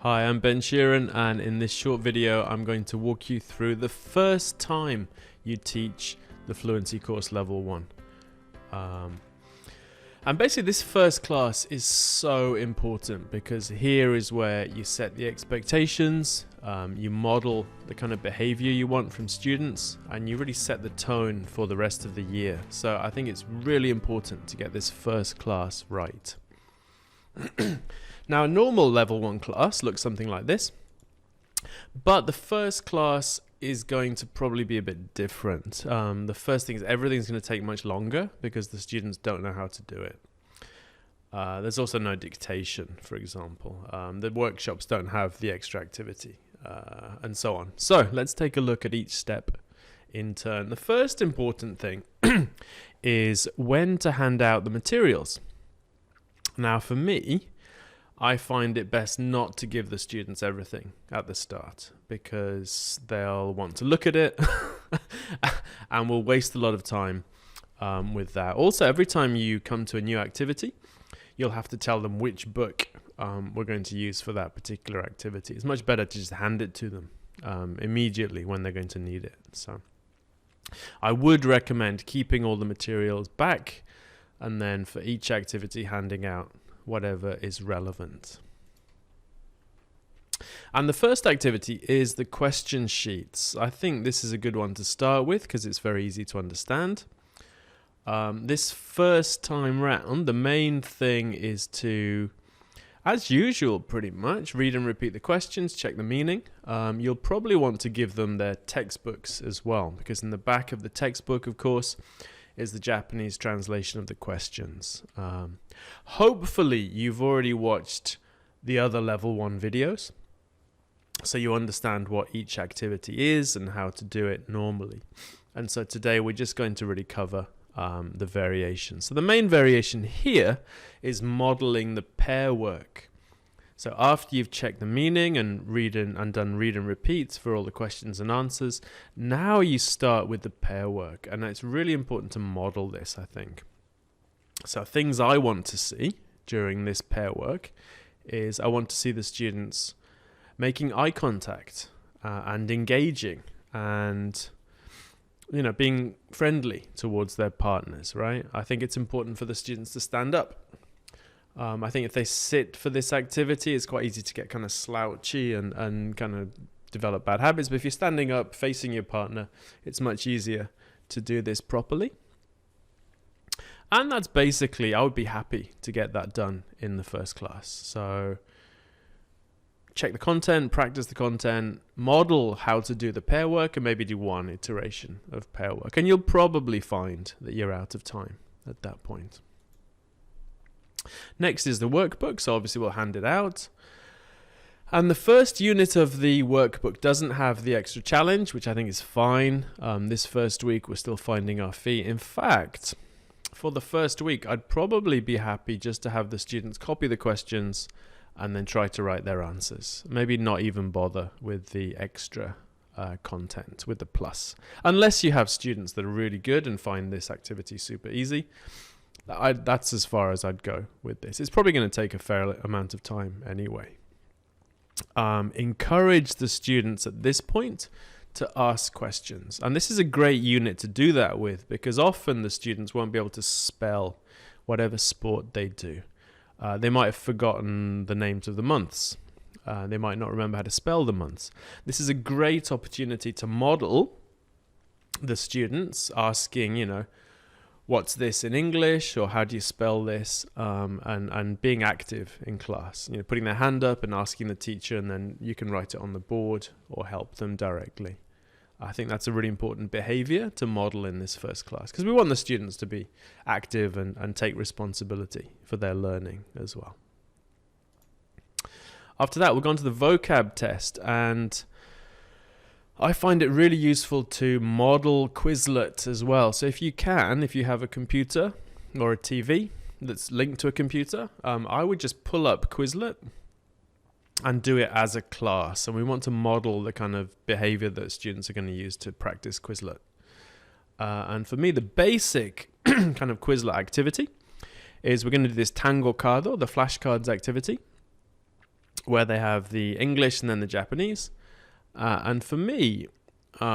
Hi, I'm Ben Sheeran, and in this short video I'm going to walk you through the first time you teach the Fluency Course Level 1. And basically this first class is so important because here is where you set the expectations, you model the kind of behavior you want from students, and you really set the tone for the rest of the year. So I think it's really important to get this first class right. Now, a normal level 1 class looks something like this, but the first class is going to probably be a bit different. The first thing is everything's going to take much longer because the students don't know how to do it. There's also no dictation, for example. The workshops don't have the extra activity, and so on. So let's take a look at each step in turn. The first important thing is when to hand out the materials. Now, for me, I find it best not to give the students everything at the start because they'll want to look at it and we'll waste a lot of time with that. Also, every time you come to a new activity, you'll have to tell them which book we're going to use for that particular activity. It's much better to just hand it to them immediately when they're going to need it. So I would recommend keeping all the materials back and then for each activity handing out whatever is relevant. And the first activity is the question sheets. I think this is a good one to start with because it's very easy to understand. This first time round, the main thing is to, as usual pretty much, read and repeat the questions, check the meaning. You'll probably want to give them their textbooks as well, because in the back of the textbook, of course, is the Japanese translation of the questions. Hopefully you've already watched the other level 1 videos, so you understand what each activity is and how to do it normally. And so today we're just going to really cover the variations. So the main variation here is modeling the pair work. So after you've checked the meaning and done read and repeats for all the questions and answers, now you start with the pair work. And it's really important to model this, I think. So things I want to see during this pair work is I want to see the students making eye contact and engaging and being friendly towards their partners, right? I think it's important for the students to stand up. I think if they sit for this activity, it's quite easy to get kind of slouchy and kind of develop bad habits. But if you're standing up facing your partner, it's much easier to do this properly. And that's basically, I would be happy to get that done in the first class. So check the content, practice the content, model how to do the pair work, and maybe do one iteration of pair work. And you'll probably find that you're out of time at that point. Next is the workbook, so obviously we'll hand it out. And the first unit of the workbook doesn't have the extra challenge, which I think is fine. This first week we're still finding our feet. In fact, for the first week, I'd probably be happy just to have the students copy the questions and then try to write their answers. Maybe not even bother with the extra content, with the plus. Unless you have students that are really good and find this activity super easy. That's as far as I'd go with this. It's probably going to take a fair amount of time anyway. Encourage the students at this point to ask questions. And this is a great unit to do that with because often the students won't be able to spell whatever sport they do. They might have forgotten the names of the months. They might not remember how to spell the months. This is a great opportunity to model the students asking, what's this in English, or how do you spell this, and being active in class, putting their hand up and asking the teacher, and then you can write it on the board or help them directly. I think that's a really important behavior to model in this first class because we want the students to be active and take responsibility for their learning as well. After that, we'll go on to the vocab test, and I find it really useful to model Quizlet as well. So if you have a computer or a TV that's linked to a computer, I would just pull up Quizlet and do it as a class. And we want to model the kind of behavior that students are going to use to practice Quizlet. And for me, the basic kind of Quizlet activity is we're going to do this Tango Cardo, the flashcards activity. where they have the English and then the Japanese. And for me, we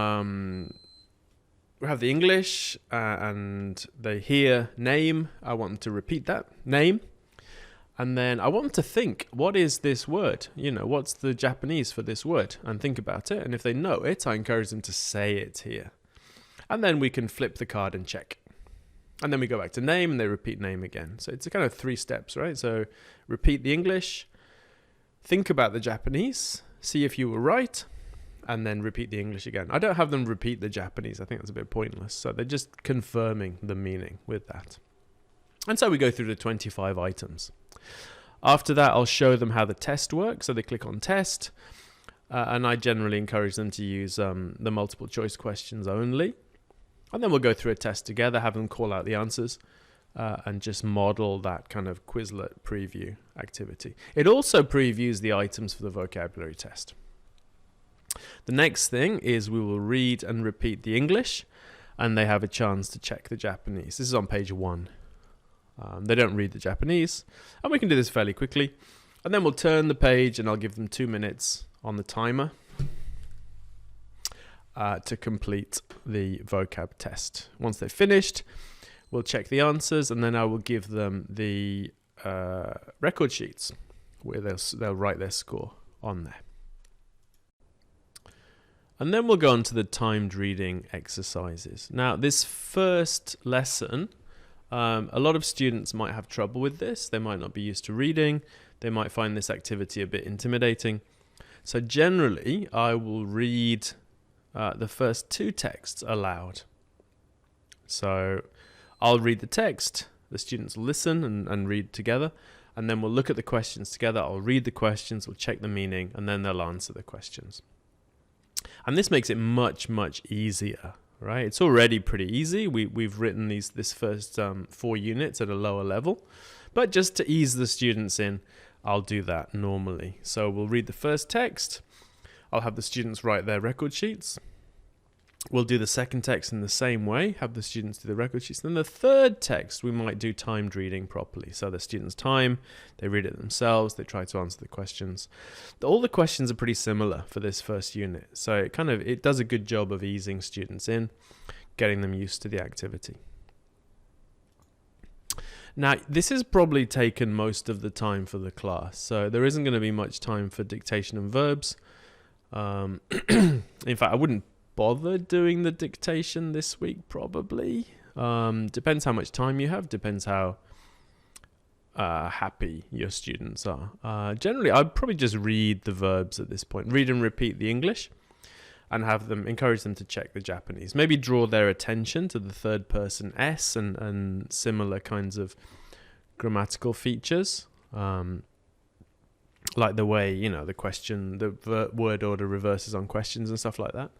have the English and they hear name. I want them to repeat that name. And then I want them to think, what is this word? What's the Japanese for this word? And think about it. And if they know it, I encourage them to say it here. And then we can flip the card and check. And then we go back to name and they repeat name again. So it's a kind of 3 steps, right? So repeat the English, think about the Japanese, see if you were right, and then repeat the English again. I don't have them repeat the Japanese. I think that's a bit pointless. So they're just confirming the meaning with that. And so we go through the 25 items. After that, I'll show them how the test works. So they click on test. And I generally encourage them to use the multiple choice questions only. And then we'll go through a test together, have them call out the answers, and just model that kind of Quizlet preview activity. It also previews the items for the vocabulary test. The next thing is we will read and repeat the English, and they have a chance to check the Japanese. This is on page 1. They don't read the Japanese, and we can do this fairly quickly. And then we'll turn the page, and I'll give them 2 minutes on the timer to complete the vocab test. Once they've finished, we'll check the answers, and then I will give them the record sheets where they'll write their score on there. And then we'll go on to the timed reading exercises. Now, this first lesson, a lot of students might have trouble with this. They might not be used to reading. They might find this activity a bit intimidating. So generally, I will read the first 2 texts aloud. So I'll read the text, the students will listen and read together, and then we'll look at the questions together. I'll read the questions, we'll check the meaning, and then they'll answer the questions. And this makes it much, much easier, right? It's already pretty easy. We've written this first 4 units at a lower level, but just to ease the students in, I'll do that normally. So we'll read the first text. I'll have the students write their record sheets. We'll do the second text in the same way, have the students do the record sheets. Then the third text, we might do timed reading properly. So the students time, they read it themselves, they try to answer the questions. All the questions are pretty similar for this first unit. So it does a good job of easing students in, getting them used to the activity. Now, this has probably taken most of the time for the class. So there isn't going to be much time for dictation and verbs. In fact, I wouldn't bother doing the dictation this week, probably. Depends how much time you have, depends how happy your students are. Generally, I'd probably just read the verbs at this point, read and repeat the English, and encourage them to check the Japanese. Maybe draw their attention to the third person S and similar kinds of grammatical features. Like the way, the word order reverses on questions and stuff like that.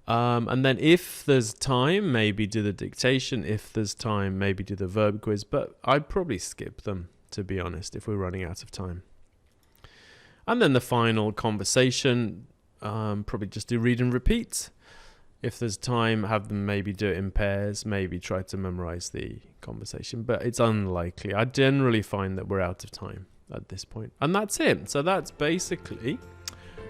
And then if there's time, maybe do the dictation. If there's time, maybe do the verb quiz. But I'd probably skip them, to be honest, if we're running out of time. And then the final conversation, probably just do read and repeat. If there's time, have them maybe do it in pairs, maybe try to memorize the conversation. But it's unlikely. I generally find that we're out of time at this point. And that's it. So that's basically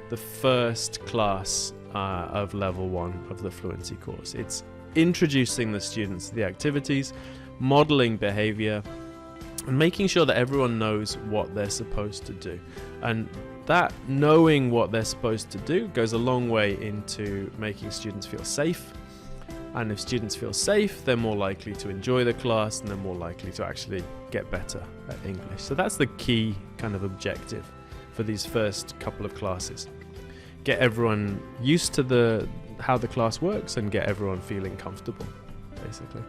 the first class of level 1 of the Fluency course. It's introducing the students to the activities, modeling behavior, and making sure that everyone knows what they're supposed to do. And that knowing what they're supposed to do goes a long way into making students feel safe. And if students feel safe, they're more likely to enjoy the class, and they're more likely to actually get better at English. So that's the key kind of objective for these first couple of classes. Get everyone used to how the class works and get everyone feeling comfortable, basically.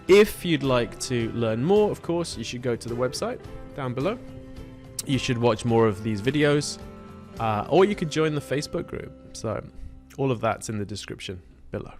If you'd like to learn more, of course, you should go to the website down below. You should watch more of these videos, or you could join the Facebook group. So all of that's in the description below.